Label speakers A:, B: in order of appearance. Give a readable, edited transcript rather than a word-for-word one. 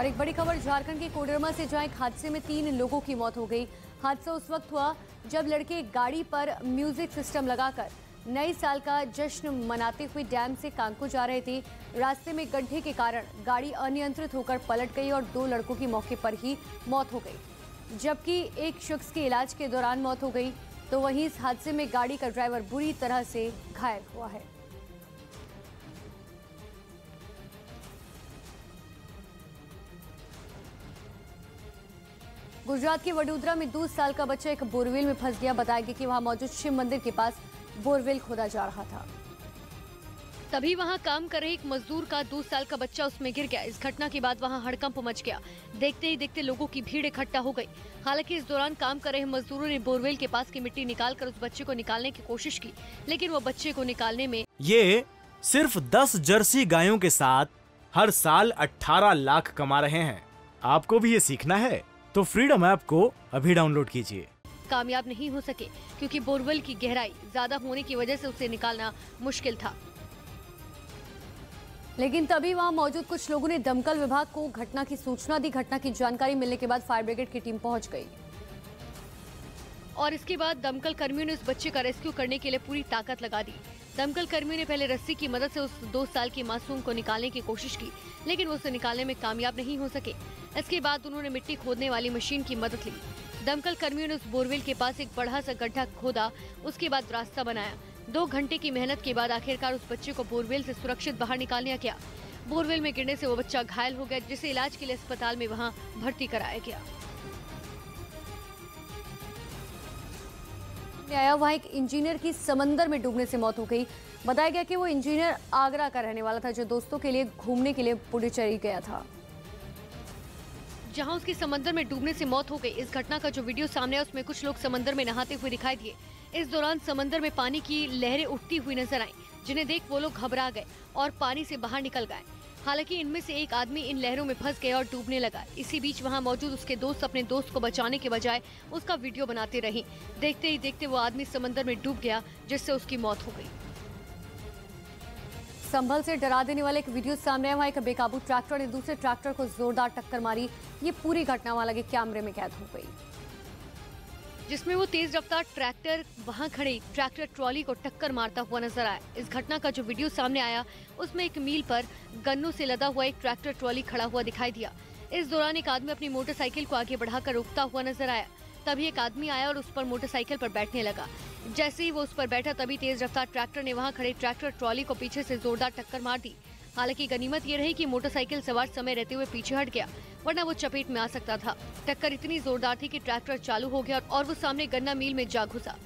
A: और एक बड़ी खबर झारखंड के कोडरमा से, जहां एक हादसे में 3 लोगों की मौत हो गई। हादसा उस वक्त हुआ जब लड़के गाड़ी पर म्यूजिक सिस्टम लगाकर नए साल का जश्न मनाते हुए डैम से कांको जा रहे थे। रास्ते में गड्ढे के कारण गाड़ी अनियंत्रित होकर पलट गई और 2 लड़कों की मौके पर ही मौत हो गई, जबकि एक शख्स की इलाज के दौरान मौत हो गई। तो वहीं इस हादसे में गाड़ी का ड्राइवर बुरी तरह से घायल हुआ है। गुजरात के वडोदरा में 2 साल का बच्चा एक बोरवेल में फंस गया। बताया गया कि वहां मौजूद शिव मंदिर के पास बोरवेल खोदा जा रहा था। तभी वहां काम कर रहे एक मजदूर का 2 साल का बच्चा उसमें गिर गया। इस घटना के बाद वहां हड़कंप मच गया। देखते ही देखते लोगों की भीड़ इकट्ठा हो गई। हालांकि इस दौरान काम कर रहे मजदूरों ने बोरवेल के पास की मिट्टी निकालकर उस बच्चे को निकालने की कोशिश की, लेकिन वो बच्चे को निकालने में
B: ये सिर्फ 10 जर्सी गायों के साथ हर साल 18 लाख कमा रहे हैं। आपको भी ये सीखना है तो फ्रीडम ऐप को अभी डाउनलोड कीजिए।
A: कामयाब नहीं हो सके क्योंकि बोरवेल की गहराई ज्यादा होने की वजह से उसे निकालना मुश्किल था। लेकिन तभी वहां मौजूद कुछ लोगों ने दमकल विभाग को घटना की सूचना दी। घटना की जानकारी मिलने के बाद फायर ब्रिगेड की टीम पहुंच गई और इसके बाद दमकल कर्मियों ने उस बच्चे का रेस्क्यू करने के लिए पूरी ताकत लगा दी। दमकल कर्मियों ने पहले रस्सी की मदद से उस 2 साल के मासूम को निकालने की कोशिश की, लेकिन वो उसे निकालने में कामयाब नहीं हो सके। इसके बाद उन्होंने मिट्टी खोदने वाली मशीन की मदद ली। दमकल कर्मियों ने उस बोरवेल के पास एक बड़ा सा गड्ढा खोदा, उसके बाद रास्ता बनाया। 2 घंटे की मेहनत के बाद आखिरकार उस बच्चे को बोरवेल से सुरक्षित बाहर निकाल लिया गया। बोरवेल में गिरने से वो बच्चा घायल हो गया, जिसे इलाज के लिए अस्पताल में वहाँ भर्ती कराया गया। आया वहाँ एक इंजीनियर की समंदर में डूबने से मौत हो गई। बताया गया कि वो इंजीनियर आगरा का रहने वाला था, जो दोस्तों के लिए घूमने के लिए पुडुचेरी गया था, जहां उसकी समंदर में डूबने से मौत हो गई। इस घटना का जो वीडियो सामने आया उसमें कुछ लोग समंदर में नहाते हुए दिखाई दिए। इस दौरान समंदर में पानी की लहरें उठती हुई नजर आई, जिन्हें देख वो लोग घबरा गए और पानी से बाहर निकल गए। हालांकि इनमें से एक आदमी इन लहरों में फंस गया और डूबने लगा। इसी बीच वहां मौजूद उसके दोस्त अपने दोस्त को बचाने के बजाय उसका वीडियो बनाते रहे। देखते ही देखते वो आदमी समंदर में डूब गया, जिससे उसकी मौत हो गई। संभल से डरा देने वाला एक वीडियो सामने आया। वहाँ एक बेकाबू ट्रैक्टर ने दूसरे ट्रैक्टर को जोरदार टक्कर मारी। ये पूरी घटना वहां लगे कैमरे में कैद हो गई, जिसमें वो तेज रफ्तार ट्रैक्टर वहां खड़े ट्रैक्टर ट्रॉली को टक्कर मारता हुआ नजर आया। इस घटना का जो वीडियो सामने आया उसमें एक मील पर गन्नों से लदा हुआ एक ट्रैक्टर ट्रॉली खड़ा हुआ दिखाई दिया। इस दौरान एक आदमी अपनी मोटरसाइकिल को आगे बढ़ाकर रोकता हुआ नजर आया। तभी एक आदमी आया और उस पर मोटरसाइकिल पर बैठने लगा। जैसे ही वो उस पर बैठा, तभी तेज रफ्तार ट्रैक्टर ने वहां खड़े ट्रैक्टर ट्रॉली को पीछे से जोरदार टक्कर मार दी। हालांकि गनीमत ये रही कि मोटरसाइकिल सवार समय रहते हुए पीछे हट गया, वरना वो चपेट में आ सकता था। टक्कर इतनी जोरदार थी कि ट्रैक्टर चालू हो गया और वो सामने गन्ना मिल में जा घुसा।